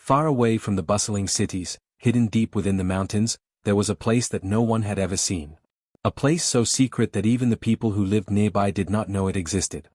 Far away from the bustling cities, hidden deep within the mountains, there was a place that no one had ever seen. A place so secret that even the people who lived nearby did not know it existed.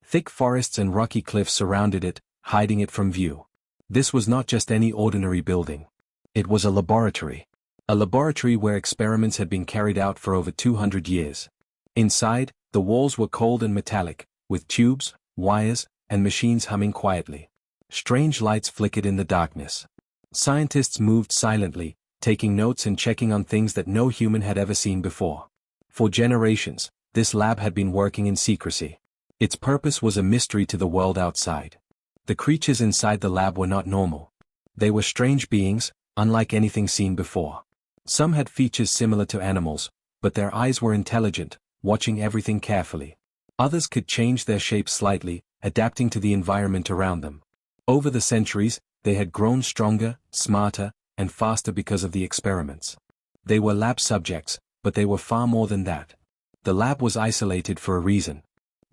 Thick forests and rocky cliffs surrounded it, hiding it from view. This was not just any ordinary building. It was a laboratory. A laboratory where experiments had been carried out for over 200 years. Inside, the walls were cold and metallic, with tubes, wires, and machines humming quietly. Strange lights flickered in the darkness. Scientists moved silently, taking notes and checking on things that no human had ever seen before. For generations, this lab had been working in secrecy. Its purpose was a mystery to the world outside. The creatures inside the lab were not normal. They were strange beings, unlike anything seen before. Some had features similar to animals, but their eyes were intelligent, watching everything carefully. Others could change their shape slightly, adapting to the environment around them. Over the centuries, they had grown stronger, smarter, and faster because of the experiments. They were lab subjects, but they were far more than that. The lab was isolated for a reason.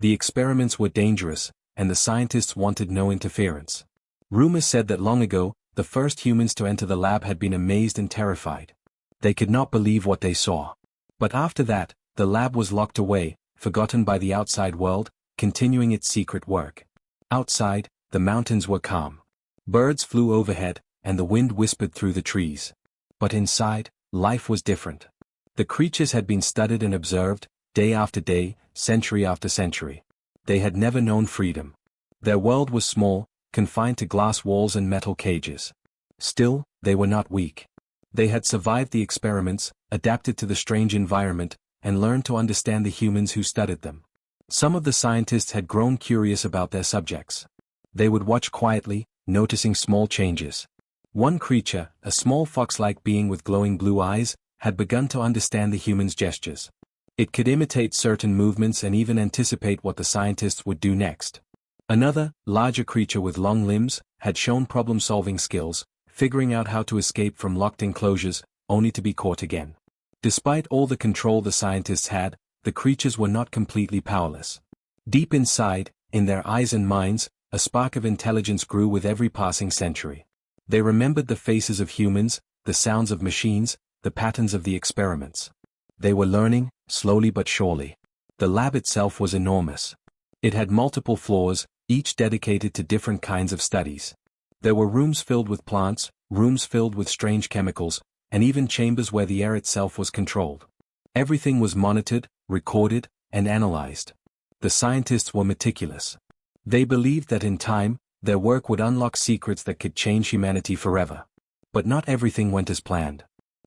The experiments were dangerous, and the scientists wanted no interference. Rumors said that long ago, the first humans to enter the lab had been amazed and terrified. They could not believe what they saw. But after that, the lab was locked away, forgotten by the outside world, continuing its secret work. Outside, the mountains were calm. Birds flew overhead, and the wind whispered through the trees. But inside, life was different. The creatures had been studied and observed, day after day, century after century. They had never known freedom. Their world was small, confined to glass walls and metal cages. Still, they were not weak. They had survived the experiments, adapted to the strange environment, and learned to understand the humans who studied them. Some of the scientists had grown curious about their subjects. They would watch quietly, noticing small changes. One creature, a small fox-like being with glowing blue eyes, had begun to understand the humans' gestures. It could imitate certain movements and even anticipate what the scientists would do next. Another, larger creature with long limbs, had shown problem-solving skills, figuring out how to escape from locked enclosures, only to be caught again. Despite all the control the scientists had, the creatures were not completely powerless. Deep inside, in their eyes and minds, a spark of intelligence grew with every passing century. They remembered the faces of humans, the sounds of machines, the patterns of the experiments. They were learning, slowly but surely. The lab itself was enormous. It had multiple floors, each dedicated to different kinds of studies. There were rooms filled with plants, rooms filled with strange chemicals, and even chambers where the air itself was controlled. Everything was monitored, recorded, and analyzed. The scientists were meticulous. They believed that in time, their work would unlock secrets that could change humanity forever. But not everything went as planned.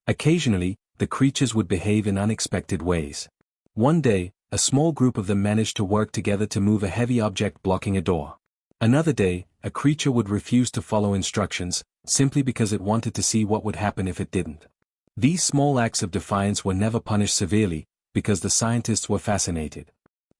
Occasionally, the creatures would behave in unexpected ways. One day, a small group of them managed to work together to move a heavy object blocking a door. Another day, a creature would refuse to follow instructions, simply because it wanted to see what would happen if it didn't. These small acts of defiance were never punished severely, because the scientists were fascinated.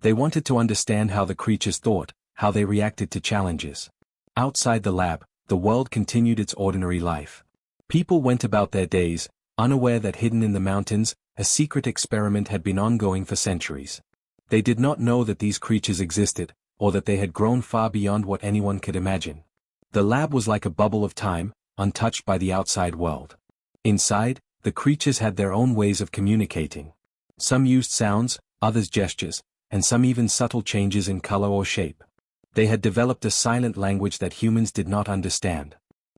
They wanted to understand how the creatures thought, how they reacted to challenges. Outside the lab, the world continued its ordinary life. People went about their days, unaware that hidden in the mountains, a secret experiment had been ongoing for centuries. They did not know that these creatures existed, or that they had grown far beyond what anyone could imagine. The lab was like a bubble of time, untouched by the outside world. Inside, the creatures had their own ways of communicating. Some used sounds, others gestures, and some even subtle changes in color or shape. They had developed a silent language that humans did not understand.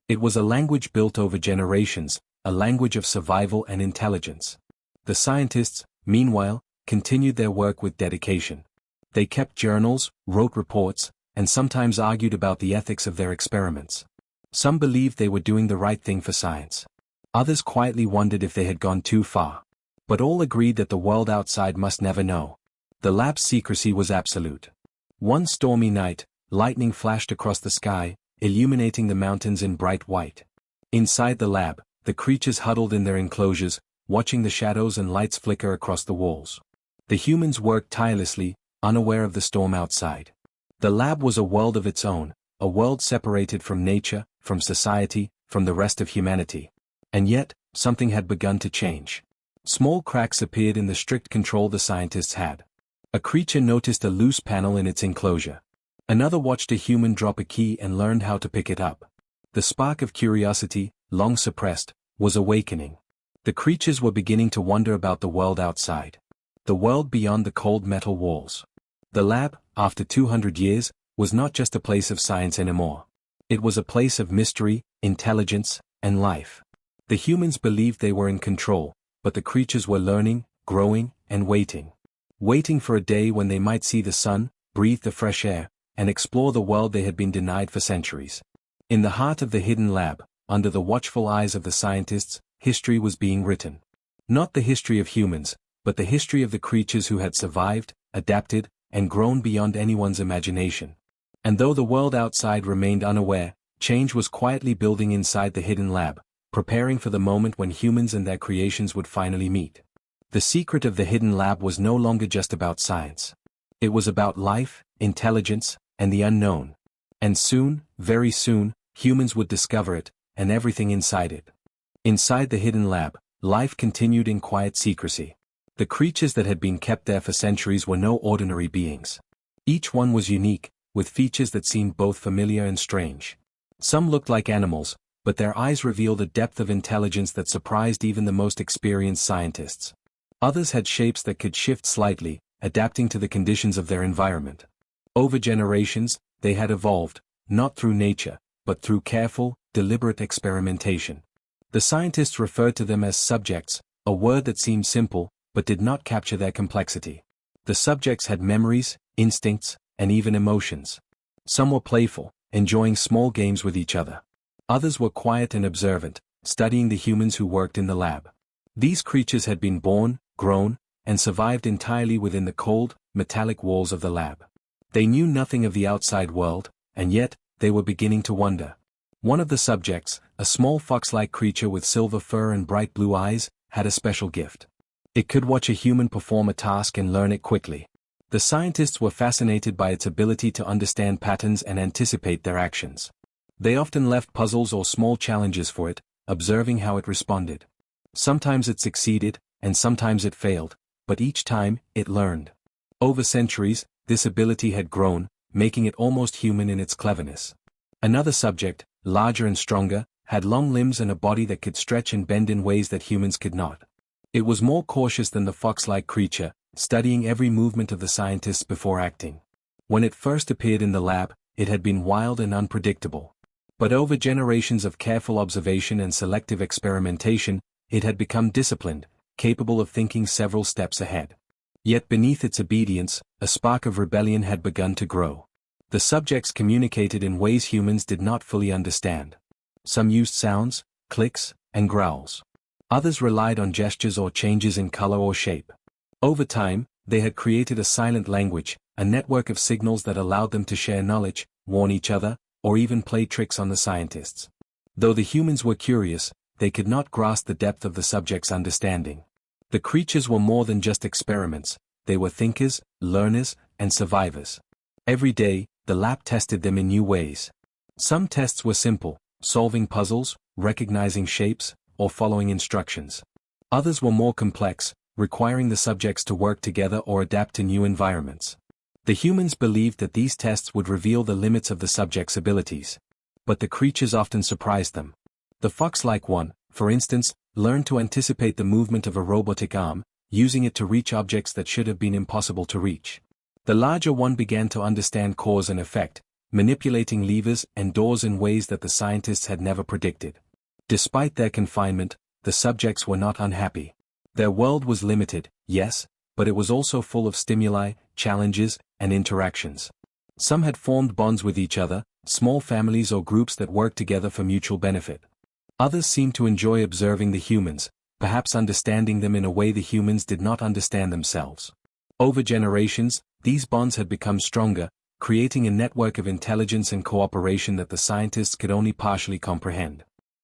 It was a language built over generations, a language of survival and intelligence. The scientists, meanwhile, continued their work with dedication. They kept journals, wrote reports, and sometimes argued about the ethics of their experiments. Some believed they were doing the right thing for science. Others quietly wondered if they had gone too far. But all agreed that the world outside must never know. The lab's secrecy was absolute. One stormy night, lightning flashed across the sky, illuminating the mountains in bright white. Inside the lab, the creatures huddled in their enclosures, watching the shadows and lights flicker across the walls. The humans worked tirelessly, unaware of the storm outside. The lab was a world of its own, a world separated from nature, from society, from the rest of humanity. And yet, something had begun to change. Small cracks appeared in the strict control the scientists had. A creature noticed a loose panel in its enclosure. Another watched a human drop a key and learned how to pick it up. The spark of curiosity, long suppressed, was awakening. The creatures were beginning to wonder about the world outside. The world beyond the cold metal walls. The lab, after 200 years, was not just a place of science anymore. It was a place of mystery, intelligence, and life. The humans believed they were in control, but the creatures were learning, growing, and waiting. Waiting for a day when they might see the sun, breathe the fresh air, and explore the world they had been denied for centuries. In the heart of the hidden lab, under the watchful eyes of the scientists, history was being written. Not the history of humans, but the history of the creatures who had survived, adapted, and grown beyond anyone's imagination. And though the world outside remained unaware, change was quietly building inside the hidden lab, preparing for the moment when humans and their creations would finally meet. The secret of the hidden lab was no longer just about science. It was about life, intelligence, and the unknown. And soon, very soon, humans would discover it, and everything inside it. Inside the hidden lab, life continued in quiet secrecy. The creatures that had been kept there for centuries were no ordinary beings. Each one was unique, with features that seemed both familiar and strange. Some looked like animals, but their eyes revealed a depth of intelligence that surprised even the most experienced scientists. Others had shapes that could shift slightly, adapting to the conditions of their environment. Over generations, they had evolved, not through nature, but through careful, deliberate experimentation. The scientists referred to them as subjects, a word that seemed simple, but did not capture their complexity. The subjects had memories, instincts, and even emotions. Some were playful, enjoying small games with each other. Others were quiet and observant, studying the humans who worked in the lab. These creatures had been born, grown, and survived entirely within the cold, metallic walls of the lab. They knew nothing of the outside world, and yet, they were beginning to wonder. One of the subjects, a small fox-like creature with silver fur and bright blue eyes, had a special gift. It could watch a human perform a task and learn it quickly. The scientists were fascinated by its ability to understand patterns and anticipate their actions. They often left puzzles or small challenges for it, observing how it responded. Sometimes it succeeded, and sometimes it failed, but each time, it learned. Over centuries, this ability had grown, making it almost human in its cleverness. Another subject, larger and stronger, had long limbs and a body that could stretch and bend in ways that humans could not. It was more cautious than the fox-like creature, studying every movement of the scientists before acting. When it first appeared in the lab, it had been wild and unpredictable. But over generations of careful observation and selective experimentation, it had become disciplined, capable of thinking several steps ahead. Yet beneath its obedience, a spark of rebellion had begun to grow. The subjects communicated in ways humans did not fully understand. Some used sounds, clicks, and growls. Others relied on gestures or changes in color or shape. Over time, they had created a silent language, a network of signals that allowed them to share knowledge, warn each other, or even play tricks on the scientists. Though the humans were curious, they could not grasp the depth of the subjects' understanding. The creatures were more than just experiments, they were thinkers, learners, and survivors. Every day, the lab tested them in new ways. Some tests were simple, solving puzzles, recognizing shapes, or following instructions. Others were more complex, requiring the subjects to work together or adapt to new environments. The humans believed that these tests would reveal the limits of the subjects' abilities. But the creatures often surprised them. The fox-like one, for instance, learned to anticipate the movement of a robotic arm, using it to reach objects that should have been impossible to reach. The larger one began to understand cause and effect, manipulating levers and doors in ways that the scientists had never predicted. Despite their confinement, the subjects were not unhappy. Their world was limited, yes, but it was also full of stimuli, challenges, and interactions. Some had formed bonds with each other, small families or groups that worked together for mutual benefit. Others seemed to enjoy observing the humans, perhaps understanding them in a way the humans did not understand themselves. Over generations, these bonds had become stronger, creating a network of intelligence and cooperation that the scientists could only partially comprehend.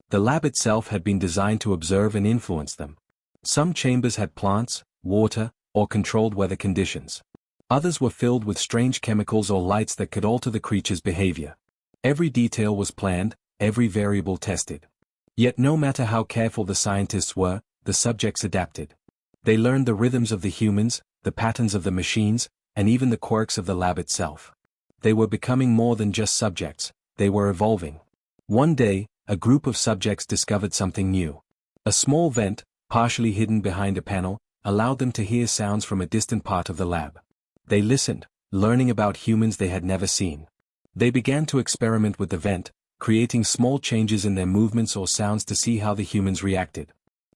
The lab itself had been designed to observe and influence them. Some chambers had plants, water, or controlled weather conditions. Others were filled with strange chemicals or lights that could alter the creature's behavior. Every detail was planned, every variable tested. Yet no matter how careful the scientists were, the subjects adapted. They learned the rhythms of the humans, the patterns of the machines, and even the quirks of the lab itself. They were becoming more than just subjects, they were evolving. One day, a group of subjects discovered something new. A small vent, partially hidden behind a panel, allowed them to hear sounds from a distant part of the lab. They listened, learning about humans they had never seen. They began to experiment with the vent, creating small changes in their movements or sounds to see how the humans reacted.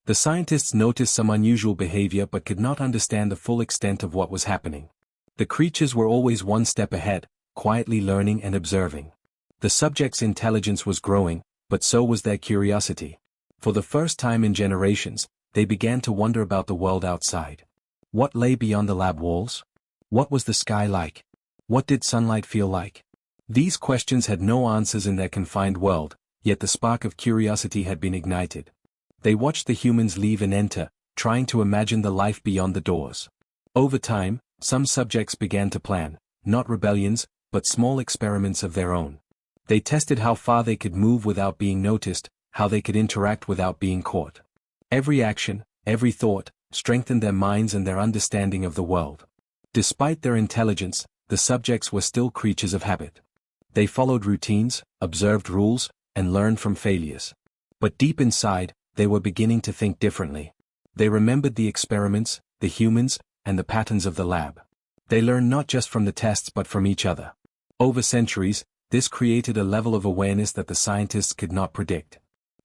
The scientists noticed some unusual behavior but could not understand the full extent of what was happening. The creatures were always one step ahead, quietly learning and observing. The subjects' intelligence was growing, but so was their curiosity. For the first time in generations, they began to wonder about the world outside. What lay beyond the lab walls? What was the sky like? What did sunlight feel like? These questions had no answers in their confined world, yet the spark of curiosity had been ignited. They watched the humans leave and enter, trying to imagine the life beyond the doors. Over time, some subjects began to plan, not rebellions, but small experiments of their own. They tested how far they could move without being noticed, how they could interact without being caught. Every action, every thought, strengthened their minds and their understanding of the world. Despite their intelligence, the subjects were still creatures of habit. They followed routines, observed rules, and learned from failures. But deep inside, they were beginning to think differently. They remembered the experiments, the humans, and the patterns of the lab. They learned not just from the tests but from each other. Over centuries, this created a level of awareness that the scientists could not predict.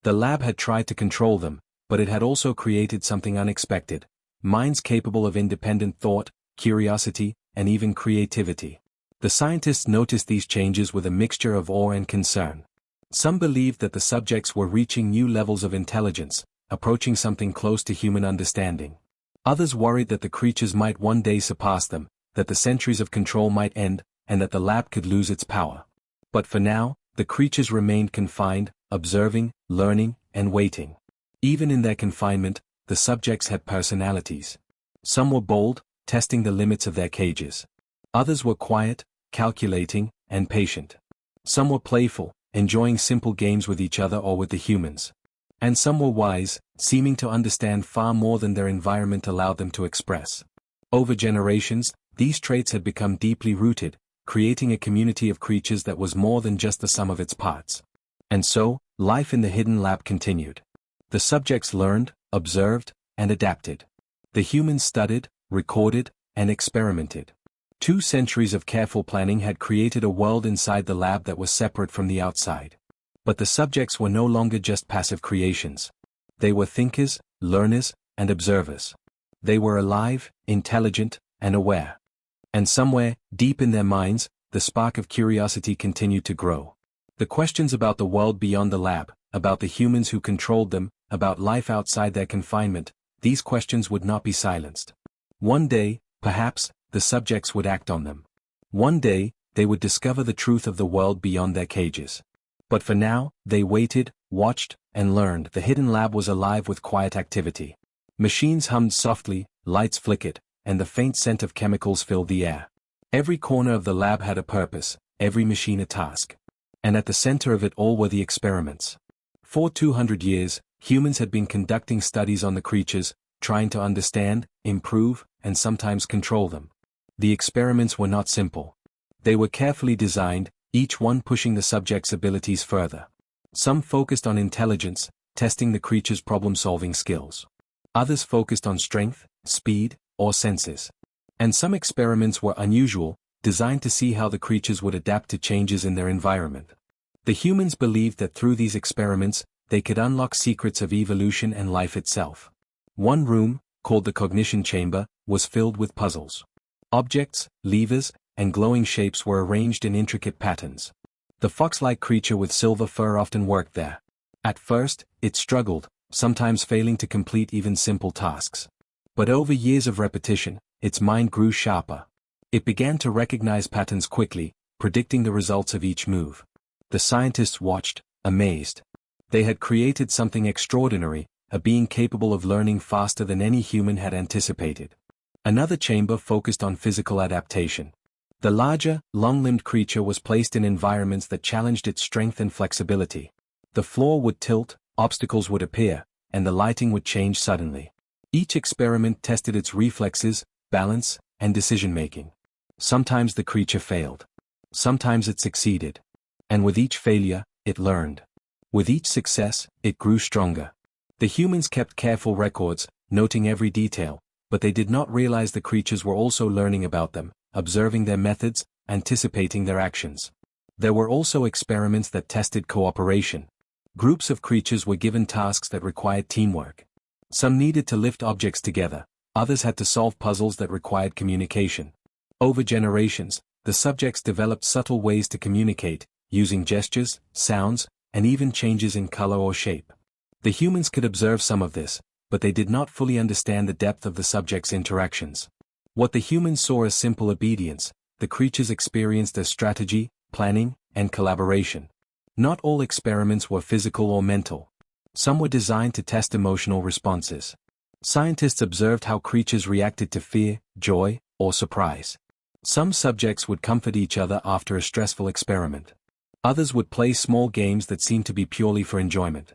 The lab had tried to control them, but it had also created something unexpected: minds capable of independent thought, curiosity, and even creativity. The scientists noticed these changes with a mixture of awe and concern. Some believed that the subjects were reaching new levels of intelligence, approaching something close to human understanding. Others worried that the creatures might one day surpass them, that the centuries of control might end, and that the lab could lose its power. But for now, the creatures remained confined, observing, learning, and waiting. Even in their confinement, the subjects had personalities. Some were bold, testing the limits of their cages. Others were quiet, calculating, and patient. Some were playful, enjoying simple games with each other or with the humans. And some were wise, seeming to understand far more than their environment allowed them to express. Over generations, these traits had become deeply rooted, creating a community of creatures that was more than just the sum of its parts. And so, life in the hidden lab continued. The subjects learned, observed, and adapted. The humans studied, recorded, and experimented. 2 centuries of careful planning had created a world inside the lab that was separate from the outside. But the subjects were no longer just passive creations. They were thinkers, learners, and observers. They were alive, intelligent, and aware. And somewhere, deep in their minds, the spark of curiosity continued to grow. The questions about the world beyond the lab, about the humans who controlled them, about life outside their confinement, these questions would not be silenced. One day, perhaps, the subjects would act on them. One day, they would discover the truth of the world beyond their cages. But for now, they waited, watched, and learned. The hidden lab was alive with quiet activity. Machines hummed softly, lights flickered, and the faint scent of chemicals filled the air. Every corner of the lab had a purpose, every machine a task. And at the center of it all were the experiments. For 200 years, humans had been conducting studies on the creatures, trying to understand, improve, and sometimes control them. The experiments were not simple. They were carefully designed, each one pushing the subject's abilities further. Some focused on intelligence, testing the creature's problem-solving skills. Others focused on strength, speed, or senses. And some experiments were unusual, designed to see how the creatures would adapt to changes in their environment. The humans believed that through these experiments, they could unlock secrets of evolution and life itself. One room, called the cognition chamber, was filled with puzzles. Objects, levers, and glowing shapes were arranged in intricate patterns. The fox-like creature with silver fur often worked there. At first, it struggled, sometimes failing to complete even simple tasks. But over years of repetition, its mind grew sharper. It began to recognize patterns quickly, predicting the results of each move. The scientists watched, amazed. They had created something extraordinary, a being capable of learning faster than any human had anticipated. Another chamber focused on physical adaptation. The larger, long-limbed creature was placed in environments that challenged its strength and flexibility. The floor would tilt, obstacles would appear, and the lighting would change suddenly. Each experiment tested its reflexes, balance, and decision-making. Sometimes the creature failed. Sometimes it succeeded. And with each failure, it learned. With each success, it grew stronger. The humans kept careful records, noting every detail, but they did not realize the creatures were also learning about them, observing their methods, anticipating their actions. There were also experiments that tested cooperation. Groups of creatures were given tasks that required teamwork. Some needed to lift objects together, others had to solve puzzles that required communication. Over generations, the subjects developed subtle ways to communicate, using gestures, sounds, and even changes in color or shape. The humans could observe some of this, but they did not fully understand the depth of the subjects' interactions. What the humans saw as simple obedience, the creatures experienced as strategy, planning, and collaboration. Not all experiments were physical or mental. Some were designed to test emotional responses. Scientists observed how creatures reacted to fear, joy, or surprise. Some subjects would comfort each other after a stressful experiment. Others would play small games that seemed to be purely for enjoyment.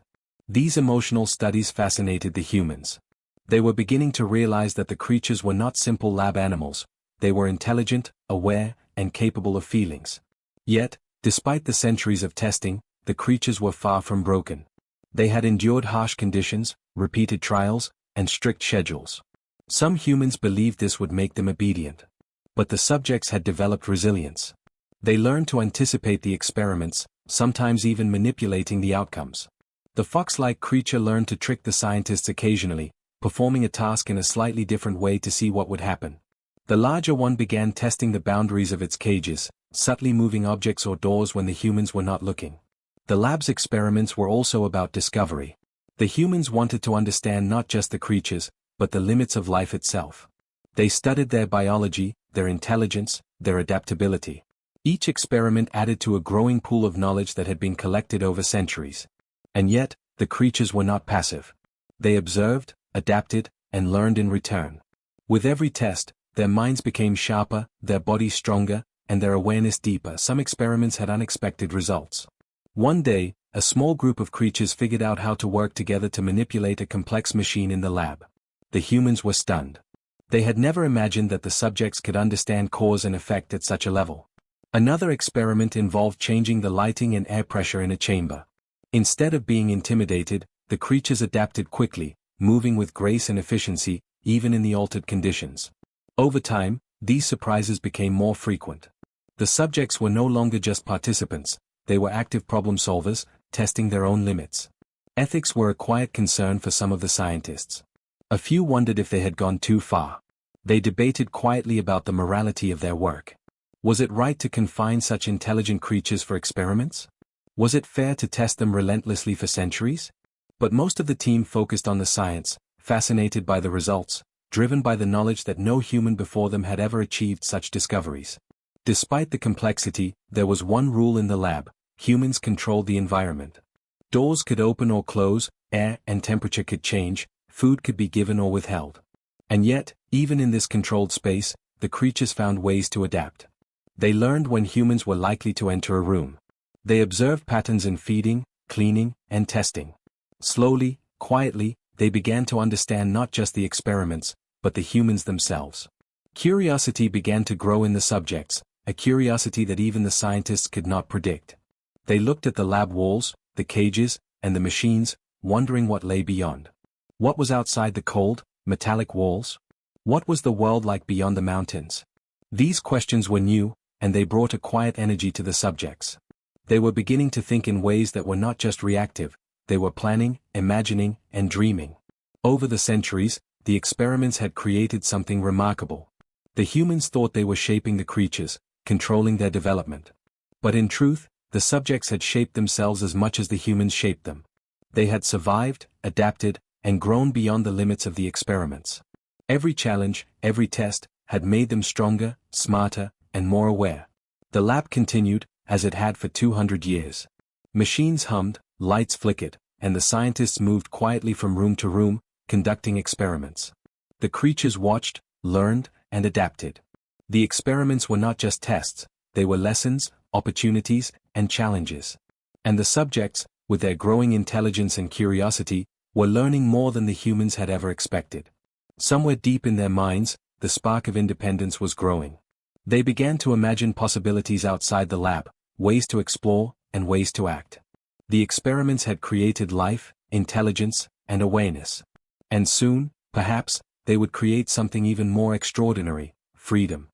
These emotional studies fascinated the humans. They were beginning to realize that the creatures were not simple lab animals. They were intelligent, aware, and capable of feelings. Yet, despite the centuries of testing, the creatures were far from broken. They had endured harsh conditions, repeated trials, and strict schedules. Some humans believed this would make them obedient. But the subjects had developed resilience. They learned to anticipate the experiments, sometimes even manipulating the outcomes. The fox-like creature learned to trick the scientists occasionally, performing a task in a slightly different way to see what would happen. The larger one began testing the boundaries of its cages, subtly moving objects or doors when the humans were not looking. The lab's experiments were also about discovery. The humans wanted to understand not just the creatures, but the limits of life itself. They studied their biology, their intelligence, their adaptability. Each experiment added to a growing pool of knowledge that had been collected over centuries. And yet, the creatures were not passive. They observed, adapted, and learned in return. With every test, their minds became sharper, their bodies stronger, and their awareness deeper. Some experiments had unexpected results. One day, a small group of creatures figured out how to work together to manipulate a complex machine in the lab. The humans were stunned. They had never imagined that the subjects could understand cause and effect at such a level. Another experiment involved changing the lighting and air pressure in a chamber. Instead of being intimidated, the creatures adapted quickly, moving with grace and efficiency, even in the altered conditions. Over time, these surprises became more frequent. The subjects were no longer just participants, they were active problem solvers, testing their own limits. Ethics were a quiet concern for some of the scientists. A few wondered if they had gone too far. They debated quietly about the morality of their work. Was it right to confine such intelligent creatures for experiments? Was it fair to test them relentlessly for centuries? But most of the team focused on the science, fascinated by the results, driven by the knowledge that no human before them had ever achieved such discoveries. Despite the complexity, there was one rule in the lab: humans controlled the environment. Doors could open or close, air and temperature could change, food could be given or withheld. And yet, even in this controlled space, the creatures found ways to adapt. They learned when humans were likely to enter a room. They observed patterns in feeding, cleaning, and testing. Slowly, quietly, they began to understand not just the experiments, but the humans themselves. Curiosity began to grow in the subjects, a curiosity that even the scientists could not predict. They looked at the lab walls, the cages, and the machines, wondering what lay beyond. What was outside the cold, metallic walls? What was the world like beyond the mountains? These questions were new, and they brought a quiet energy to the subjects. They were beginning to think in ways that were not just reactive, they were planning, imagining, and dreaming. Over the centuries, the experiments had created something remarkable. The humans thought they were shaping the creatures, controlling their development. But in truth, the subjects had shaped themselves as much as the humans shaped them. They had survived, adapted, and grown beyond the limits of the experiments. Every challenge, every test, had made them stronger, smarter, and more aware. The lab continued, as it had for 200 years. Machines hummed, lights flickered, and the scientists moved quietly from room to room, conducting experiments. The creatures watched, learned, and adapted. The experiments were not just tests, they were lessons, opportunities, and challenges. And the subjects, with their growing intelligence and curiosity, were learning more than the humans had ever expected. Somewhere deep in their minds, the spark of independence was growing. They began to imagine possibilities outside the lab, ways to explore, and ways to act. The experiments had created life, intelligence, and awareness. And soon, perhaps, they would create something even more extraordinary: freedom.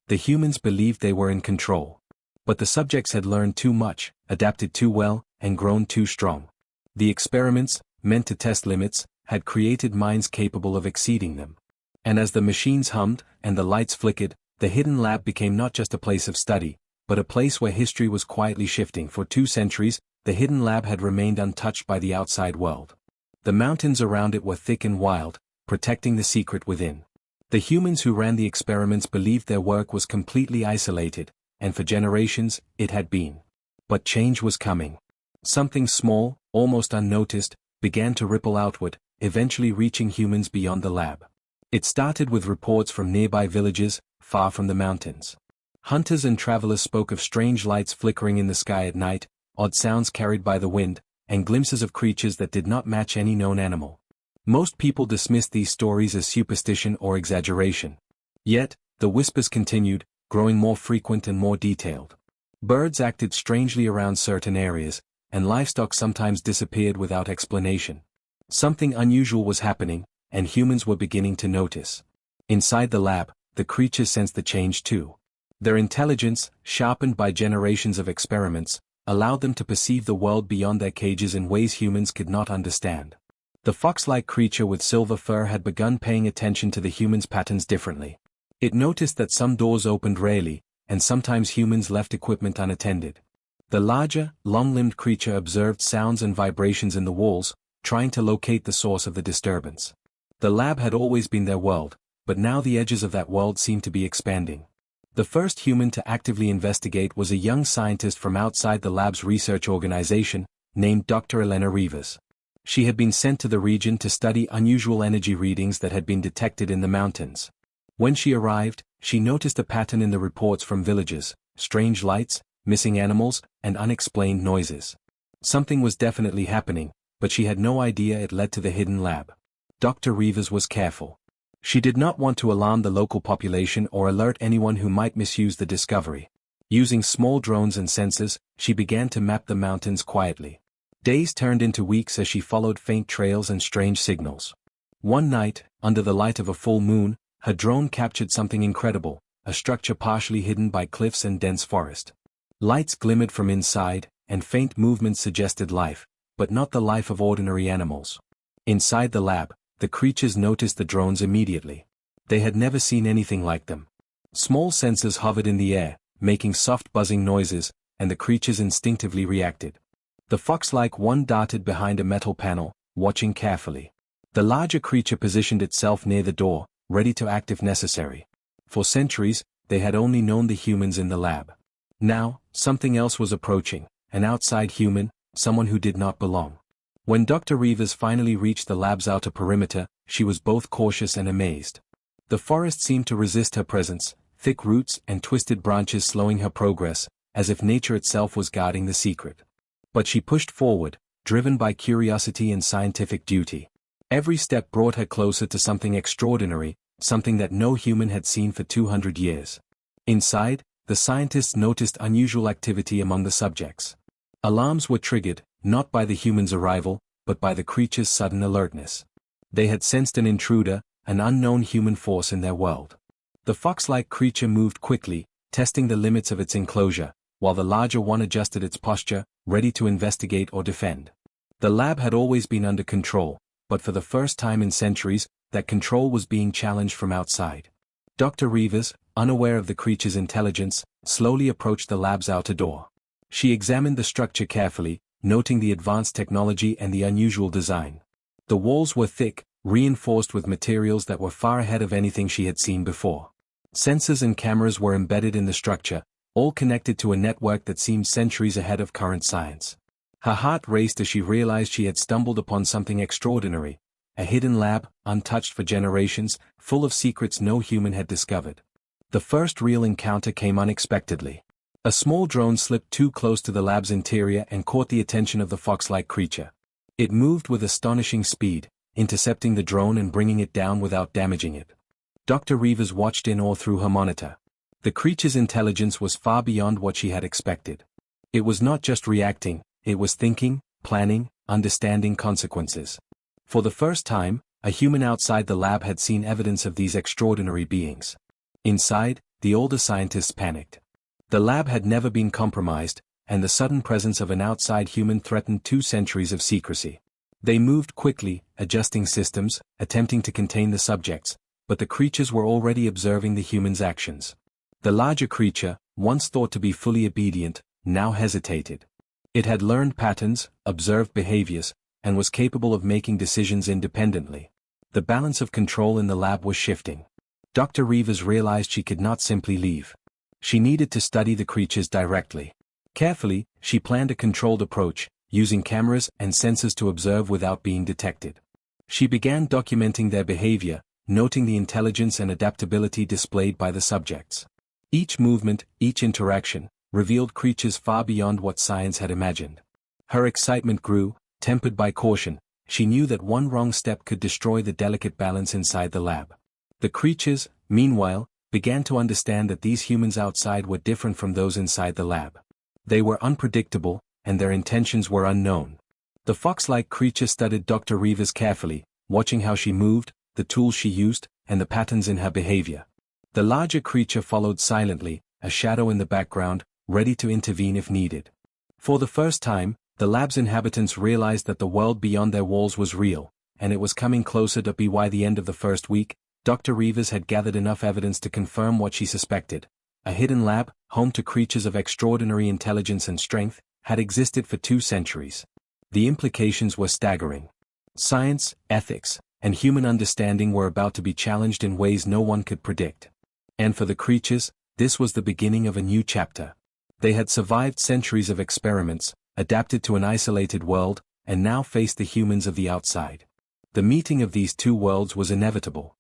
The humans believed they were in control. But the subjects had learned too much, adapted too well, and grown too strong. The experiments, meant to test limits, had created minds capable of exceeding them. And as the machines hummed, and the lights flickered, the hidden lab became not just a place of study, but a place where history was quietly shifting. For 2 centuries, the hidden lab had remained untouched by the outside world. The mountains around it were thick and wild, protecting the secret within. The humans who ran the experiments believed their work was completely isolated, and for generations, it had been. But change was coming. Something small, almost unnoticed, began to ripple outward, eventually reaching humans beyond the lab. It started with reports from nearby villages, far from the mountains. Hunters and travelers spoke of strange lights flickering in the sky at night, odd sounds carried by the wind, and glimpses of creatures that did not match any known animal. Most people dismissed these stories as superstition or exaggeration. Yet, the whispers continued, growing more frequent and more detailed. Birds acted strangely around certain areas, and livestock sometimes disappeared without explanation. Something unusual was happening, and humans were beginning to notice. Inside the lab, the creatures sensed the change too. Their intelligence, sharpened by generations of experiments, allowed them to perceive the world beyond their cages in ways humans could not understand. The fox-like creature with silver fur had begun paying attention to the humans' patterns differently. It noticed that some doors opened rarely, and sometimes humans left equipment unattended. The larger, long-limbed creature observed sounds and vibrations in the walls, trying to locate the source of the disturbance. The lab had always been their world, but now the edges of that world seemed to be expanding. The first human to actively investigate was a young scientist from outside the lab's research organization, named Dr. Elena Rivas. She had been sent to the region to study unusual energy readings that had been detected in the mountains. When she arrived, she noticed a pattern in the reports from villagers: strange lights, missing animals, and unexplained noises. Something was definitely happening, but she had no idea it led to the hidden lab. Dr. Rivas was careful. She did not want to alarm the local population or alert anyone who might misuse the discovery. Using small drones and sensors, she began to map the mountains quietly. Days turned into weeks as she followed faint trails and strange signals. One night, under the light of a full moon, her drone captured something incredible: a structure partially hidden by cliffs and dense forest. Lights glimmered from inside, and faint movements suggested life, but not the life of ordinary animals. Inside the lab, the creatures noticed the drones immediately. They had never seen anything like them. Small sensors hovered in the air, making soft buzzing noises, and the creatures instinctively reacted. The fox-like one darted behind a metal panel, watching carefully. The larger creature positioned itself near the door, ready to act if necessary. For centuries, they had only known the humans in the lab. Now, something else was approaching: an outside human, someone who did not belong. When Dr. Rivas finally reached the lab's outer perimeter, she was both cautious and amazed. The forest seemed to resist her presence, thick roots and twisted branches slowing her progress, as if nature itself was guarding the secret. But she pushed forward, driven by curiosity and scientific duty. Every step brought her closer to something extraordinary, something that no human had seen for 200 years. Inside, the scientists noticed unusual activity among the subjects. Alarms were triggered, not by the humans' arrival, but by the creatures' sudden alertness. They had sensed an intruder, an unknown human force in their world. The fox-like creature moved quickly, testing the limits of its enclosure, while the larger one adjusted its posture, ready to investigate or defend. The lab had always been under control, but for the first time in centuries, that control was being challenged from outside. Dr. Rivas, unaware of the creature's intelligence, slowly approached the lab's outer door. She examined the structure carefully, noting the advanced technology and the unusual design. The walls were thick, reinforced with materials that were far ahead of anything she had seen before. Sensors and cameras were embedded in the structure, all connected to a network that seemed centuries ahead of current science. Her heart raced as she realized she had stumbled upon something extraordinary: a hidden lab, untouched for generations, full of secrets no human had discovered. The first real encounter came unexpectedly. A small drone slipped too close to the lab's interior and caught the attention of the fox-like creature. It moved with astonishing speed, intercepting the drone and bringing it down without damaging it. Dr. Rivas watched in awe through her monitor. The creature's intelligence was far beyond what she had expected. It was not just reacting, it was thinking, planning, understanding consequences. For the first time, a human outside the lab had seen evidence of these extraordinary beings. Inside, the older scientists panicked. The lab had never been compromised, and the sudden presence of an outside human threatened 2 centuries of secrecy. They moved quickly, adjusting systems, attempting to contain the subjects, but the creatures were already observing the humans' actions. The larger creature, once thought to be fully obedient, now hesitated. It had learned patterns, observed behaviors, and was capable of making decisions independently. The balance of control in the lab was shifting. Dr. Rivas realized she could not simply leave. She needed to study the creatures directly. Carefully, she planned a controlled approach, using cameras and sensors to observe without being detected. She began documenting their behavior, noting the intelligence and adaptability displayed by the subjects. Each movement, each interaction, revealed creatures far beyond what science had imagined. Her excitement grew, tempered by caution. She knew that one wrong step could destroy the delicate balance inside the lab. The creatures, meanwhile, began to understand that these humans outside were different from those inside the lab. They were unpredictable, and their intentions were unknown. The fox-like creature studied Dr. Rivas carefully, watching how she moved, the tools she used, and the patterns in her behavior. The larger creature followed silently, a shadow in the background, ready to intervene if needed. For the first time, the lab's inhabitants realized that the world beyond their walls was real, and it was coming closer to by the end of the first week. Dr. Rivas had gathered enough evidence to confirm what she suspected. A hidden lab, home to creatures of extraordinary intelligence and strength, had existed for 2 centuries. The implications were staggering. Science, ethics, and human understanding were about to be challenged in ways no one could predict. And for the creatures, this was the beginning of a new chapter. They had survived centuries of experiments, adapted to an isolated world, and now faced the humans of the outside. The meeting of these 2 worlds was inevitable.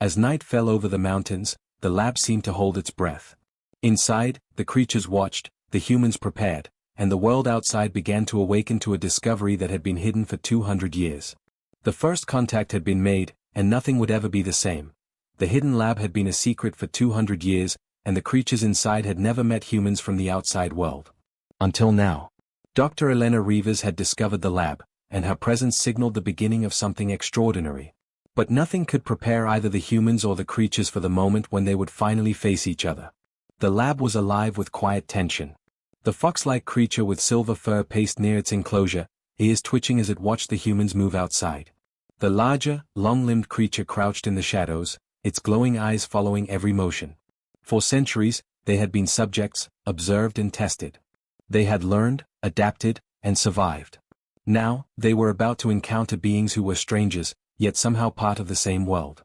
As night fell over the mountains, the lab seemed to hold its breath. Inside, the creatures watched, the humans prepared, and the world outside began to awaken to a discovery that had been hidden for 200 years. The first contact had been made, and nothing would ever be the same. The hidden lab had been a secret for 200 years, and the creatures inside had never met humans from the outside world. Until now. Dr. Elena Rivas had discovered the lab, and her presence signaled the beginning of something extraordinary. But nothing could prepare either the humans or the creatures for the moment when they would finally face each other. The lab was alive with quiet tension. The fox-like creature with silver fur paced near its enclosure, ears twitching as it watched the humans move outside. The larger, long-limbed creature crouched in the shadows, its glowing eyes following every motion. For centuries, they had been subjects, observed and tested. They had learned, adapted, and survived. Now, they were about to encounter beings who were strangers, yet somehow part of the same world.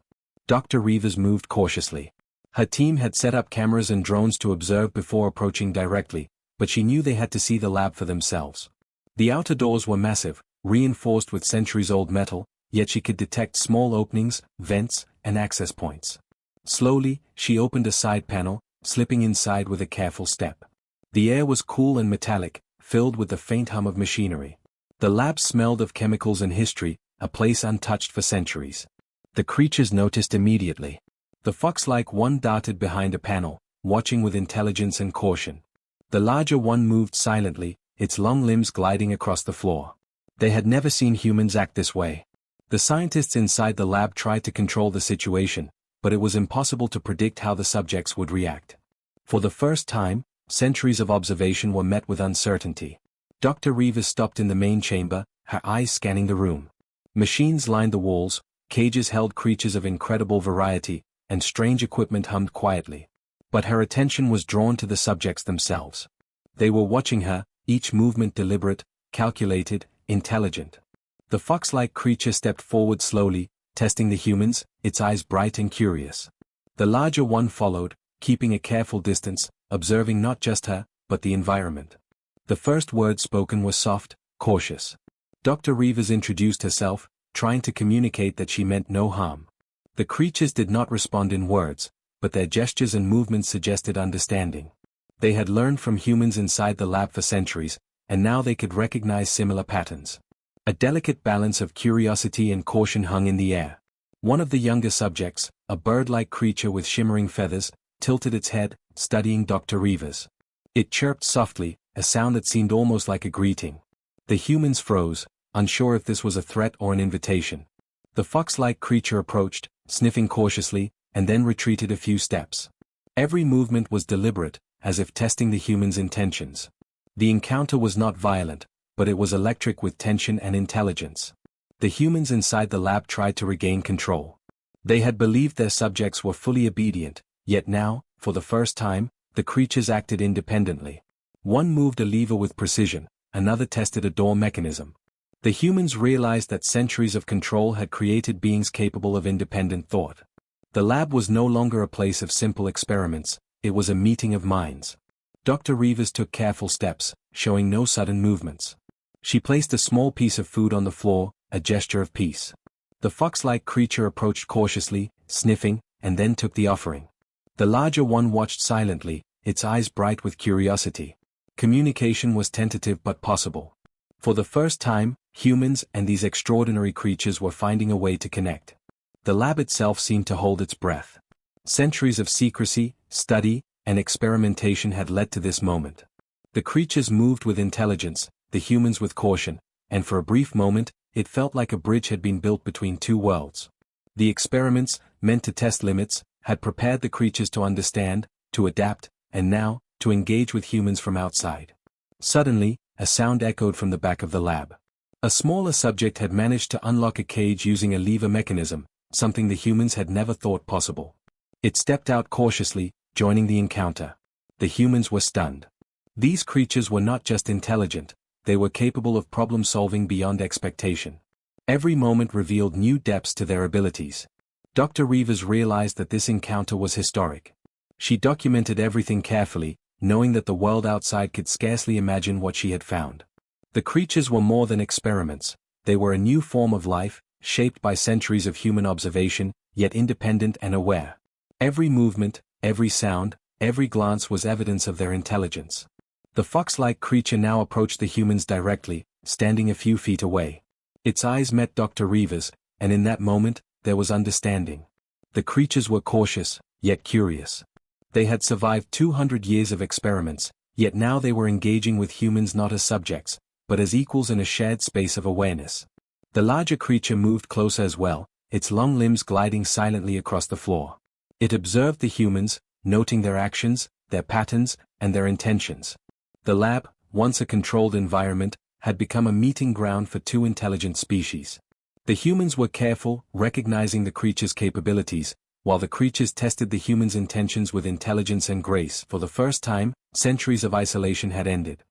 Dr. Rivas moved cautiously. Her team had set up cameras and drones to observe before approaching directly, but she knew they had to see the lab for themselves. The outer doors were massive, reinforced with centuries-old metal, yet she could detect small openings, vents, and access points. Slowly, she opened a side panel, slipping inside with a careful step. The air was cool and metallic, filled with the faint hum of machinery. The lab smelled of chemicals and history, a place untouched for centuries. The creatures noticed immediately. The fox-like one darted behind a panel, watching with intelligence and caution. The larger one moved silently, its long limbs gliding across the floor. They had never seen humans act this way. The scientists inside the lab tried to control the situation, but it was impossible to predict how the subjects would react. For the first time, centuries of observation were met with uncertainty. Dr. Rivas stopped in the main chamber, her eyes scanning the room. Machines lined the walls, cages held creatures of incredible variety, and strange equipment hummed quietly. But her attention was drawn to the subjects themselves. They were watching her, each movement deliberate, calculated, intelligent. The fox-like creature stepped forward slowly, testing the humans, its eyes bright and curious. The larger one followed, keeping a careful distance, observing not just her, but the environment. The first words spoken were soft, cautious. Dr. Rivas introduced herself, trying to communicate that she meant no harm. The creatures did not respond in words, but their gestures and movements suggested understanding. They had learned from humans inside the lab for centuries, and now they could recognize similar patterns. A delicate balance of curiosity and caution hung in the air. One of the younger subjects, a bird-like creature with shimmering feathers, tilted its head, studying Dr. Rivas. It chirped softly, a sound that seemed almost like a greeting. The humans froze, unsure if this was a threat or an invitation. The fox-like creature approached, sniffing cautiously, and then retreated a few steps. Every movement was deliberate, as if testing the humans' intentions. The encounter was not violent, but it was electric with tension and intelligence. The humans inside the lab tried to regain control. They had believed their subjects were fully obedient, yet now, for the first time, the creatures acted independently. One moved a lever with precision, another tested a door mechanism. The humans realized that centuries of control had created beings capable of independent thought. The lab was no longer a place of simple experiments, it was a meeting of minds. Dr. Rivas took careful steps, showing no sudden movements. She placed a small piece of food on the floor, a gesture of peace. The fox-like creature approached cautiously, sniffing, and then took the offering. The larger one watched silently, its eyes bright with curiosity. Communication was tentative but possible. For the first time, humans and these extraordinary creatures were finding a way to connect. The lab itself seemed to hold its breath. Centuries of secrecy, study, and experimentation had led to this moment. The creatures moved with intelligence, the humans with caution, and for a brief moment, it felt like a bridge had been built between two worlds. The experiments, meant to test limits, had prepared the creatures to understand, to adapt, and now, to engage with humans from outside. Suddenly, a sound echoed from the back of the lab. A smaller subject had managed to unlock a cage using a lever mechanism, something the humans had never thought possible. It stepped out cautiously, joining the encounter. The humans were stunned. These creatures were not just intelligent, they were capable of problem-solving beyond expectation. Every moment revealed new depths to their abilities. Dr. Rivas realized that this encounter was historic. She documented everything carefully, knowing that the world outside could scarcely imagine what she had found. The creatures were more than experiments, they were a new form of life, shaped by centuries of human observation, yet independent and aware. Every movement, every sound, every glance was evidence of their intelligence. The fox-like creature now approached the humans directly, standing a few feet away. Its eyes met Dr. Rivas, and in that moment, there was understanding. The creatures were cautious, yet curious. They had survived 200 years of experiments, yet now they were engaging with humans not as subjects, but as equals in a shared space of awareness. The larger creature moved closer as well, its long limbs gliding silently across the floor. It observed the humans, noting their actions, their patterns, and their intentions. The lab, once a controlled environment, had become a meeting ground for two intelligent species. The humans were careful, recognizing the creature's capabilities, while the creatures tested the humans' intentions with intelligence and grace. For the first time, centuries of isolation had ended.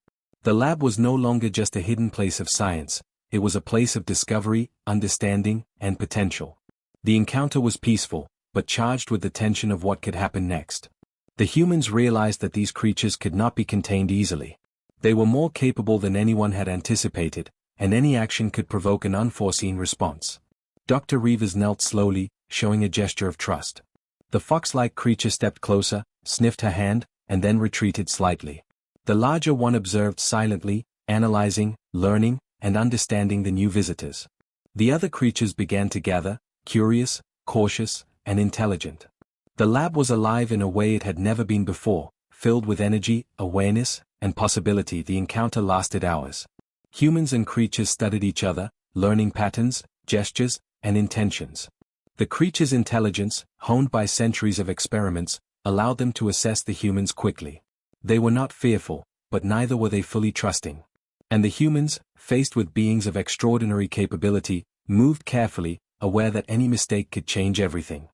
The lab was no longer just a hidden place of science, it was a place of discovery, understanding, and potential. The encounter was peaceful, but charged with the tension of what could happen next. The humans realized that these creatures could not be contained easily. They were more capable than anyone had anticipated, and any action could provoke an unforeseen response. Dr. Rivas knelt slowly, showing a gesture of trust. The fox-like creature stepped closer, sniffed her hand, and then retreated slightly. The larger one observed silently, analyzing, learning, and understanding the new visitors. The other creatures began to gather, curious, cautious, and intelligent. The lab was alive in a way it had never been before, filled with energy, awareness, and possibility. The encounter lasted hours. Humans and creatures studied each other, learning patterns, gestures, and intentions. The creatures' intelligence, honed by centuries of experiments, allowed them to assess the humans quickly. They were not fearful, but neither were they fully trusting. And the humans, faced with beings of extraordinary capability, moved carefully, aware that any mistake could change everything.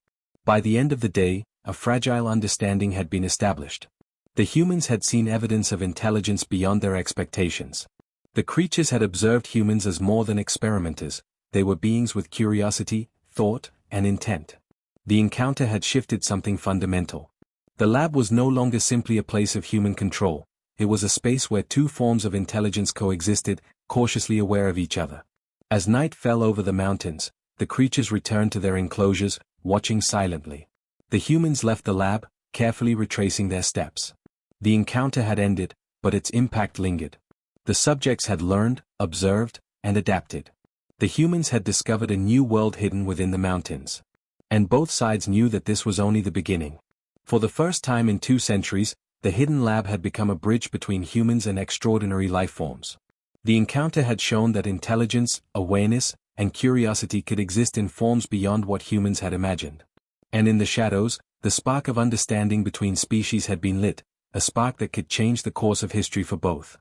By the end of the day, a fragile understanding had been established. The humans had seen evidence of intelligence beyond their expectations. The creatures had observed humans as more than experimenters, they were beings with curiosity, thought, and intent. The encounter had shifted something fundamental. The lab was no longer simply a place of human control, it was a space where two forms of intelligence coexisted, cautiously aware of each other. As night fell over the mountains, the creatures returned to their enclosures, watching silently. The humans left the lab, carefully retracing their steps. The encounter had ended, but its impact lingered. The subjects had learned, observed, and adapted. The humans had discovered a new world hidden within the mountains. And both sides knew that this was only the beginning. For the first time in 2 centuries, the hidden lab had become a bridge between humans and extraordinary life forms. The encounter had shown that intelligence, awareness, and curiosity could exist in forms beyond what humans had imagined. And in the shadows, the spark of understanding between species had been lit, a spark that could change the course of history for both.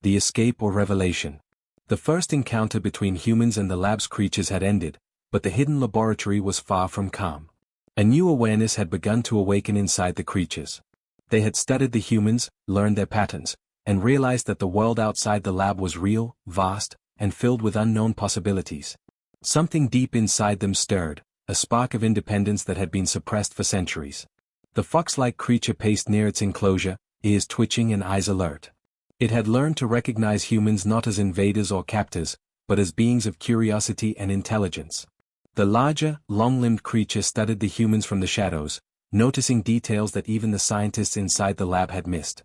The escape or revelation. The first encounter between humans and the lab's creatures had ended, but the hidden laboratory was far from calm. A new awareness had begun to awaken inside the creatures. They had studied the humans, learned their patterns, and realized that the world outside the lab was real, vast, and filled with unknown possibilities. Something deep inside them stirred, a spark of independence that had been suppressed for centuries. The fox-like creature paced near its enclosure, ears twitching and eyes alert. It had learned to recognize humans not as invaders or captors, but as beings of curiosity and intelligence. The larger, long-limbed creature studied the humans from the shadows, noticing details that even the scientists inside the lab had missed.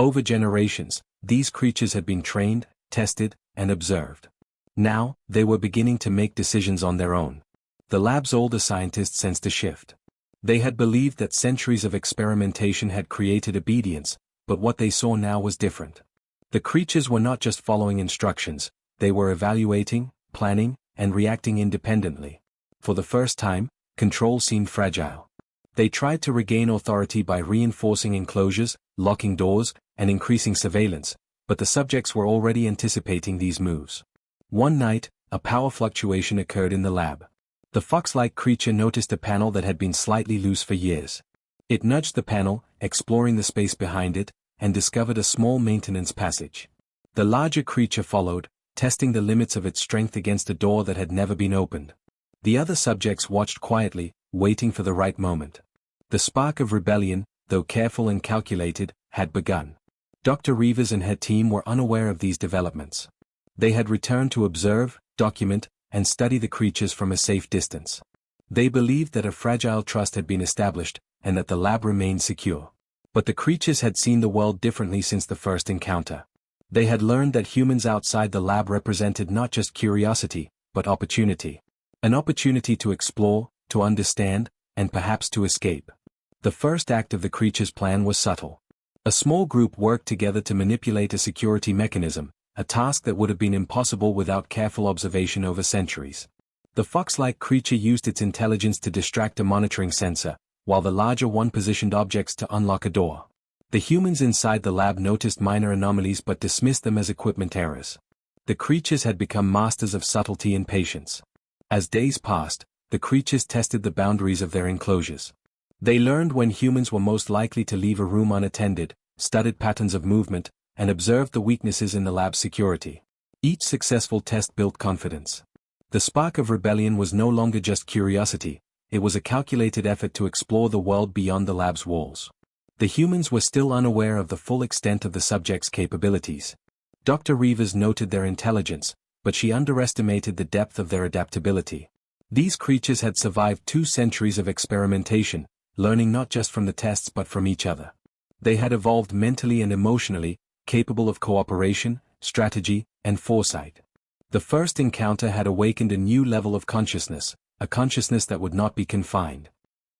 Over generations, these creatures had been trained, tested, and observed. Now, they were beginning to make decisions on their own. The lab's older scientists sensed a shift. They had believed that centuries of experimentation had created obedience, but what they saw now was different. The creatures were not just following instructions, they were evaluating, planning, and reacting independently. For the first time, control seemed fragile. They tried to regain authority by reinforcing enclosures, locking doors, and increasing surveillance, but the subjects were already anticipating these moves. One night, a power fluctuation occurred in the lab. The fox-like creature noticed a panel that had been slightly loose for years. It nudged the panel, exploring the space behind it, and discovered a small maintenance passage. The larger creature followed, testing the limits of its strength against a door that had never been opened. The other subjects watched quietly, waiting for the right moment. The spark of rebellion, though careful and calculated, had begun. Dr. Reavers and her team were unaware of these developments. They had returned to observe, document, and study the creatures from a safe distance. They believed that a fragile trust had been established, and that the lab remained secure. But the creatures had seen the world differently since the first encounter. They had learned that humans outside the lab represented not just curiosity, but opportunity. An opportunity to explore, to understand, and perhaps to escape. The first act of the creature's plan was subtle. A small group worked together to manipulate a security mechanism, a task that would have been impossible without careful observation over centuries. The fox-like creature used its intelligence to distract a monitoring sensor, while the larger one positioned objects to unlock a door. The humans inside the lab noticed minor anomalies but dismissed them as equipment errors. The creatures had become masters of subtlety and patience. As days passed, the creatures tested the boundaries of their enclosures. They learned when humans were most likely to leave a room unattended, studied patterns of movement, and observed the weaknesses in the lab's security. Each successful test built confidence. The spark of rebellion was no longer just curiosity, it was a calculated effort to explore the world beyond the lab's walls. The humans were still unaware of the full extent of the subjects' capabilities. Dr. Reavers noted their intelligence, but she underestimated the depth of their adaptability. These creatures had survived 2 centuries of experimentation, learning not just from the tests but from each other. They had evolved mentally and emotionally, capable of cooperation, strategy, and foresight. The first encounter had awakened a new level of consciousness, a consciousness that would not be confined.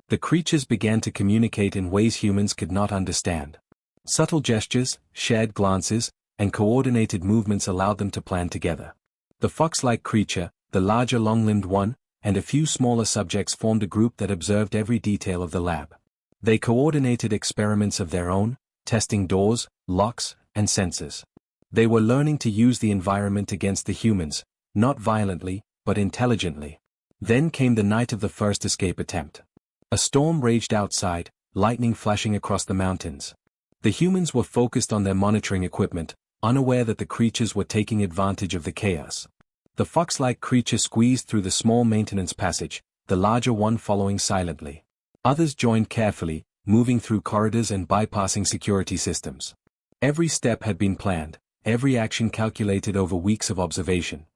The creatures began to communicate in ways humans could not understand. Subtle gestures, shared glances, and coordinated movements allowed them to plan together. The fox-like creature, the larger long-limbed one, and a few smaller subjects formed a group that observed every detail of the lab. They coordinated experiments of their own, testing doors, locks, and sensors. They were learning to use the environment against the humans, not violently, but intelligently. Then came the night of the first escape attempt. A storm raged outside, lightning flashing across the mountains. The humans were focused on their monitoring equipment, unaware that the creatures were taking advantage of the chaos. The fox-like creature squeezed through the small maintenance passage, the larger one following silently. Others joined carefully, moving through corridors and bypassing security systems. Every step had been planned, every action calculated over weeks of observation.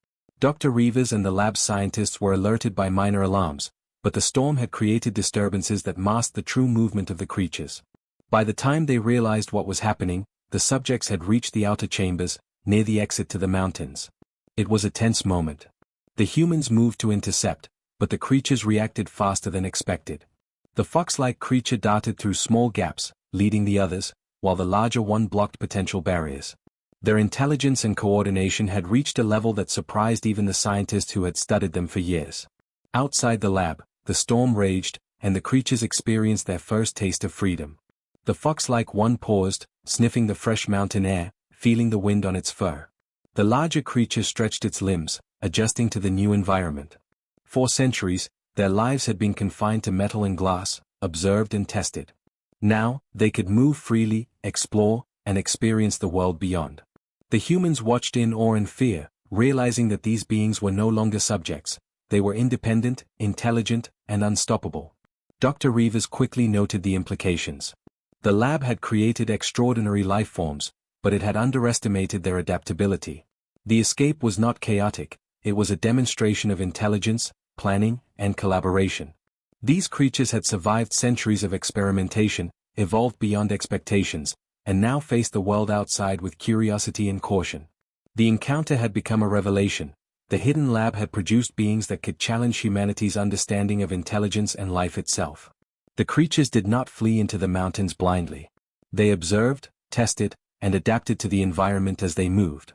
Dr. Reavers and the lab scientists were alerted by minor alarms, but the storm had created disturbances that masked the true movement of the creatures. By the time they realized what was happening, the subjects had reached the outer chambers, near the exit to the mountains. It was a tense moment. The humans moved to intercept, but the creatures reacted faster than expected. The fox-like creature darted through small gaps, leading the others, while the larger one blocked potential barriers. Their intelligence and coordination had reached a level that surprised even the scientists who had studied them for years. Outside the lab, the storm raged, and the creatures experienced their first taste of freedom. The fox-like one paused, sniffing the fresh mountain air, feeling the wind on its fur. The larger creature stretched its limbs, adjusting to the new environment. For centuries, their lives had been confined to metal and glass, observed and tested. Now, they could move freely, explore, and experience the world beyond. The humans watched in awe and fear, realizing that these beings were no longer subjects. They were independent, intelligent, and unstoppable. Dr. Rivers quickly noted the implications. The lab had created extraordinary life forms, but it had underestimated their adaptability. The escape was not chaotic, it was a demonstration of intelligence, planning, and collaboration. These creatures had survived centuries of experimentation, evolved beyond expectations, and now faced the world outside with curiosity and caution. The encounter had become a revelation. The hidden lab had produced beings that could challenge humanity's understanding of intelligence and life itself. The creatures did not flee into the mountains blindly. They observed, tested, and adapted to the environment as they moved.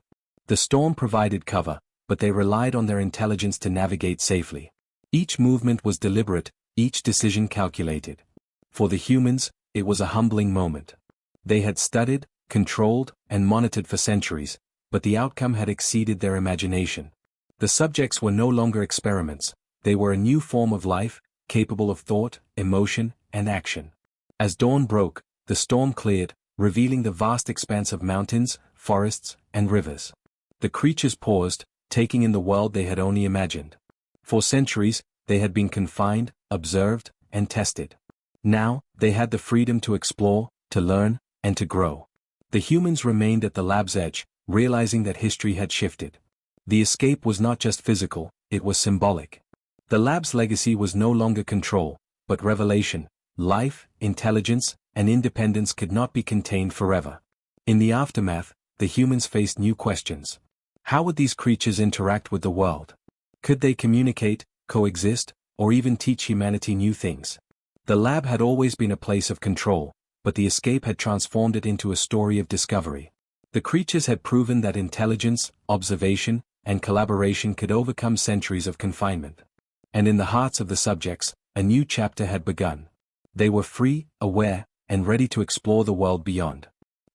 The storm provided cover, but they relied on their intelligence to navigate safely. Each movement was deliberate, each decision calculated. For the humans, it was a humbling moment. They had studied, controlled, and monitored for centuries, but the outcome had exceeded their imagination. The subjects were no longer experiments, they were a new form of life, capable of thought, emotion, and action. As dawn broke, the storm cleared, revealing the vast expanse of mountains, forests, and rivers. The creatures paused, taking in the world they had only imagined. For centuries, they had been confined, observed, and tested. Now, they had the freedom to explore, to learn, and to grow. The humans remained at the lab's edge, realizing that history had shifted. The escape was not just physical, it was symbolic. The lab's legacy was no longer control, but revelation. Life, intelligence, and independence could not be contained forever. In the aftermath, the humans faced new questions. How would these creatures interact with the world? Could they communicate, coexist, or even teach humanity new things? The lab had always been a place of control, but the escape had transformed it into a story of discovery. The creatures had proven that intelligence, observation, and collaboration could overcome centuries of confinement. And in the hearts of the subjects, a new chapter had begun. They were free, aware, and ready to explore the world beyond.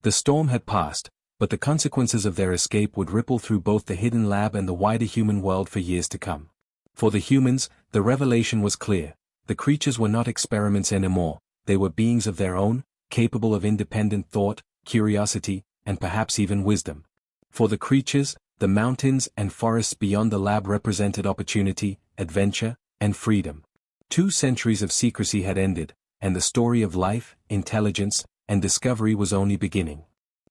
The storm had passed, but the consequences of their escape would ripple through both the hidden lab and the wider human world for years to come. For the humans, the revelation was clear. The creatures were not experiments anymore, they were beings of their own, capable of independent thought, curiosity, and perhaps even wisdom. For the creatures, the mountains and forests beyond the lab represented opportunity, adventure, and freedom. 2 centuries of secrecy had ended, and the story of life, intelligence, and discovery was only beginning.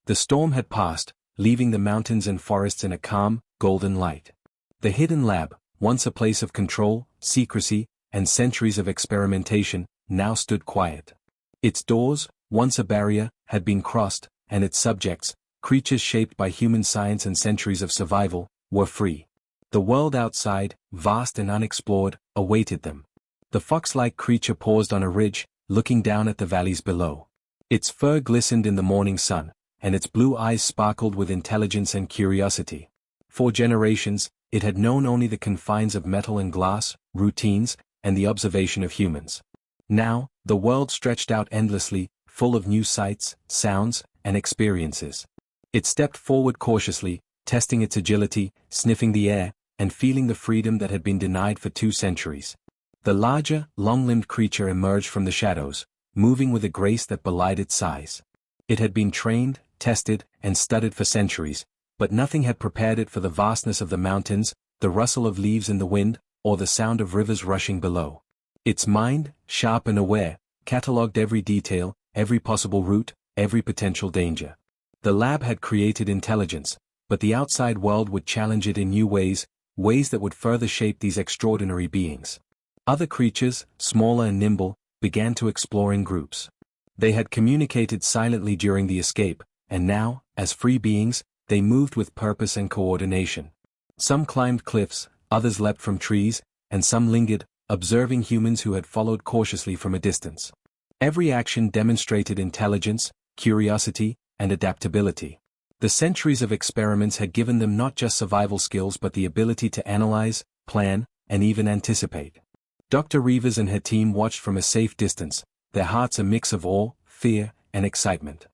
The storm had passed, leaving the mountains and forests in a calm, golden light. The hidden lab, once a place of control, secrecy, and centuries of experimentation, now stood quiet. Its doors, once a barrier, had been crossed, and its subjects, creatures shaped by human science and centuries of survival, were free. The world outside, vast and unexplored, awaited them. The fox-like creature paused on a ridge, looking down at the valleys below. Its fur glistened in the morning sun, and its blue eyes sparkled with intelligence and curiosity. For generations, it had known only the confines of metal and glass, routines, and the observation of humans. Now, the world stretched out endlessly, full of new sights, sounds, and experiences. It stepped forward cautiously, testing its agility, sniffing the air, and feeling the freedom that had been denied for 2 centuries. The larger, long-limbed creature emerged from the shadows, moving with a grace that belied its size. It had been trained, tested, and studied for centuries, but nothing had prepared it for the vastness of the mountains, the rustle of leaves in the wind, or the sound of rivers rushing below. Its mind, sharp and aware, catalogued every detail, every possible route, every potential danger. The lab had created intelligence, but the outside world would challenge it in new ways, ways that would further shape these extraordinary beings. Other creatures, smaller and nimble, began to explore in groups. They had communicated silently during the escape, and now, as free beings, they moved with purpose and coordination. Some climbed cliffs, others leapt from trees, and some lingered, observing humans who had followed cautiously from a distance. Every action demonstrated intelligence, curiosity, and adaptability. The centuries of experiments had given them not just survival skills but the ability to analyze, plan, and even anticipate. Dr. Rivas and her team watched from a safe distance, their hearts a mix of awe, fear, and excitement.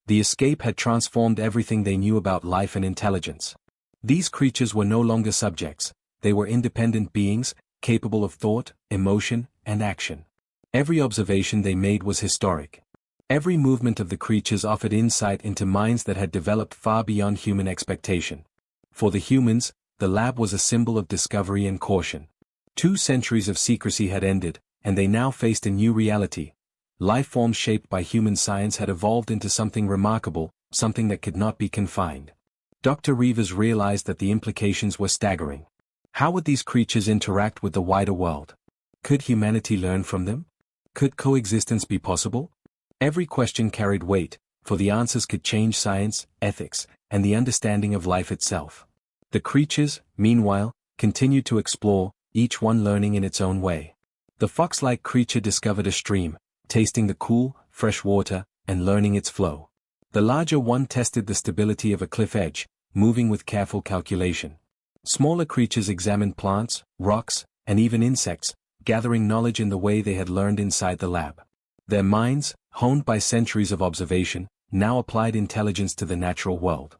The escape had transformed everything they knew about life and intelligence. These creatures were no longer subjects, they were independent beings, capable of thought, emotion, and action. Every observation they made was historic. Every movement of the creatures offered insight into minds that had developed far beyond human expectation. For the humans, the lab was a symbol of discovery and caution. 2 centuries of secrecy had ended, and they now faced a new reality. Life forms shaped by human science had evolved into something remarkable, something that could not be confined. Dr. Rivas realized that the implications were staggering. How would these creatures interact with the wider world? Could humanity learn from them? Could coexistence be possible? Every question carried weight, for the answers could change science, ethics, and the understanding of life itself. The creatures, meanwhile, continued to explore, each one learning in its own way. The fox-like creature discovered a stream, tasting the cool, fresh water, and learning its flow. The larger one tested the stability of a cliff edge, moving with careful calculation. Smaller creatures examined plants, rocks, and even insects, gathering knowledge in the way they had learned inside the lab. Their minds, honed by centuries of observation, now applied intelligence to the natural world.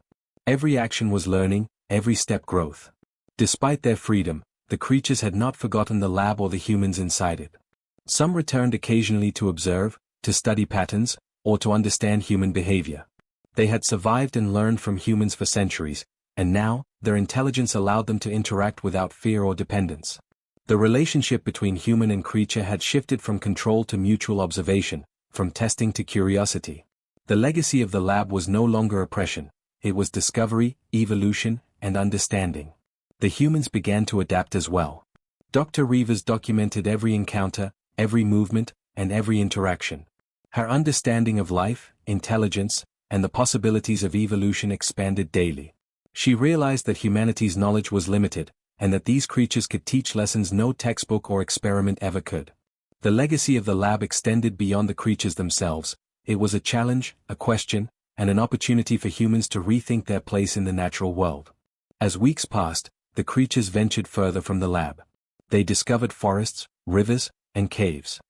Every action was learning, every step growth. Despite their freedom, the creatures had not forgotten the lab or the humans inside it. Some returned occasionally to observe, to study patterns, or to understand human behavior. They had survived and learned from humans for centuries, and now, their intelligence allowed them to interact without fear or dependence. The relationship between human and creature had shifted from control to mutual observation, from testing to curiosity. The legacy of the lab was no longer oppression, it was discovery, evolution, and understanding. The humans began to adapt as well. Dr. Rivas documented every encounter, every movement, and every interaction. Her understanding of life, intelligence, and the possibilities of evolution expanded daily. She realized that humanity's knowledge was limited, and that these creatures could teach lessons no textbook or experiment ever could. The legacy of the lab extended beyond the creatures themselves. It was a challenge, a question, and an opportunity for humans to rethink their place in the natural world. As weeks passed, the creatures ventured further from the lab. They discovered forests, rivers, and caves.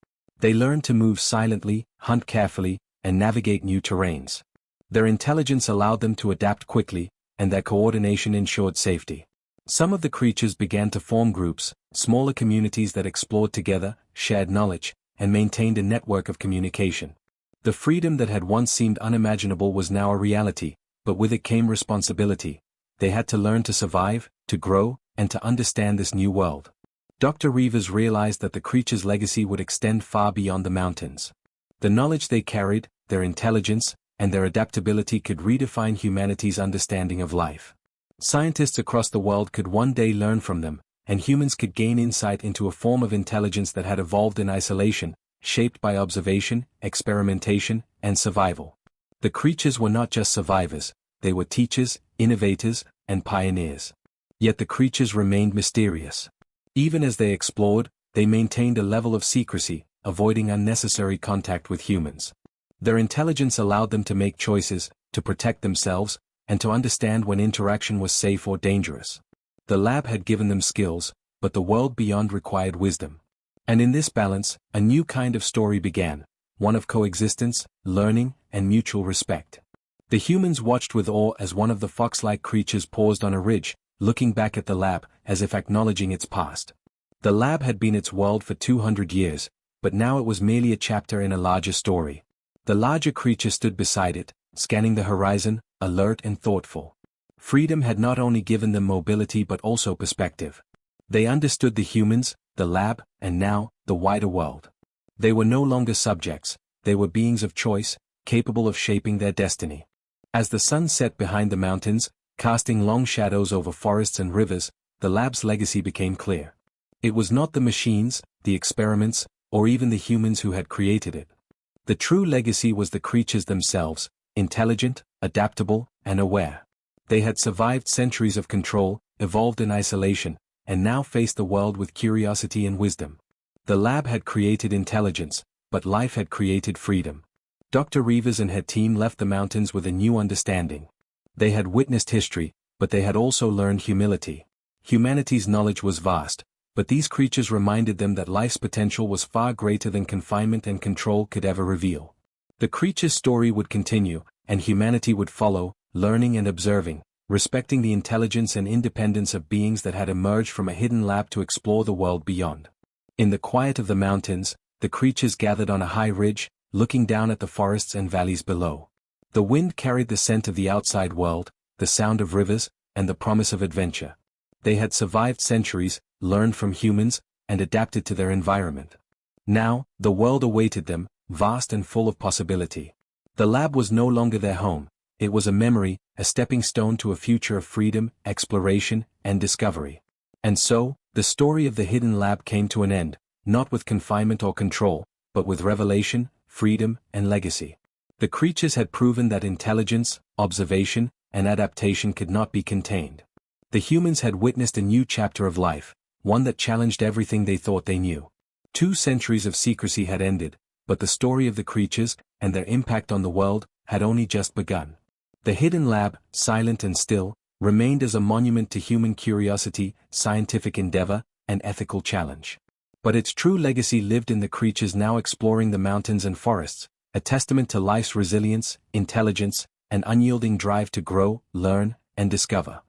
They learned to move silently, hunt carefully, and navigate new terrains. Their intelligence allowed them to adapt quickly, and their coordination ensured safety. Some of the creatures began to form groups, smaller communities that explored together, shared knowledge, and maintained a network of communication. The freedom that had once seemed unimaginable was now a reality, but with it came responsibility. They had to learn to survive, to grow, and to understand this new world. Dr. Rivas realized that the creatures' legacy would extend far beyond the mountains. The knowledge they carried, their intelligence, and their adaptability could redefine humanity's understanding of life. Scientists across the world could one day learn from them, and humans could gain insight into a form of intelligence that had evolved in isolation, shaped by observation, experimentation, and survival. The creatures were not just survivors, they were teachers, innovators, and pioneers. Yet the creatures remained mysterious. Even as they explored, they maintained a level of secrecy, avoiding unnecessary contact with humans. Their intelligence allowed them to make choices, to protect themselves, and to understand when interaction was safe or dangerous. The lab had given them skills, but the world beyond required wisdom. And in this balance, a new kind of story began, one of coexistence, learning, and mutual respect. The humans watched with awe as one of the fox-like creatures paused on a ridge, looking back at the lab, as if acknowledging its past. The lab had been its world for 200 years, but now it was merely a chapter in a larger story. The larger creature stood beside it, scanning the horizon, alert and thoughtful. Freedom had not only given them mobility but also perspective. They understood the humans, the lab, and now, the wider world. They were no longer subjects, they were beings of choice, capable of shaping their destiny. As the sun set behind the mountains, casting long shadows over forests and rivers, the lab's legacy became clear. It was not the machines, the experiments, or even the humans who had created it. The true legacy was the creatures themselves, intelligent, adaptable, and aware. They had survived centuries of control, evolved in isolation, and now faced the world with curiosity and wisdom. The lab had created intelligence, but life had created freedom. Dr. Rivas and her team left the mountains with a new understanding. They had witnessed history, but they had also learned humility. Humanity's knowledge was vast, but these creatures reminded them that life's potential was far greater than confinement and control could ever reveal. The creature's story would continue, and humanity would follow, learning and observing, respecting the intelligence and independence of beings that had emerged from a hidden lab to explore the world beyond. In the quiet of the mountains, the creatures gathered on a high ridge, looking down at the forests and valleys below. The wind carried the scent of the outside world, the sound of rivers, and the promise of adventure. They had survived centuries, learned from humans, and adapted to their environment. Now, the world awaited them, vast and full of possibility. The lab was no longer their home, it was a memory, a stepping stone to a future of freedom, exploration, and discovery. And so, the story of the hidden lab came to an end, not with confinement or control, but with revelation, freedom, and legacy. The creatures had proven that intelligence, observation, and adaptation could not be contained. The humans had witnessed a new chapter of life, one that challenged everything they thought they knew. 2 centuries of secrecy had ended, but the story of the creatures, and their impact on the world, had only just begun. The hidden lab, silent and still, remained as a monument to human curiosity, scientific endeavor, and ethical challenge. But its true legacy lived in the creatures now exploring the mountains and forests, a testament to life's resilience, intelligence, and unyielding drive to grow, learn, and discover.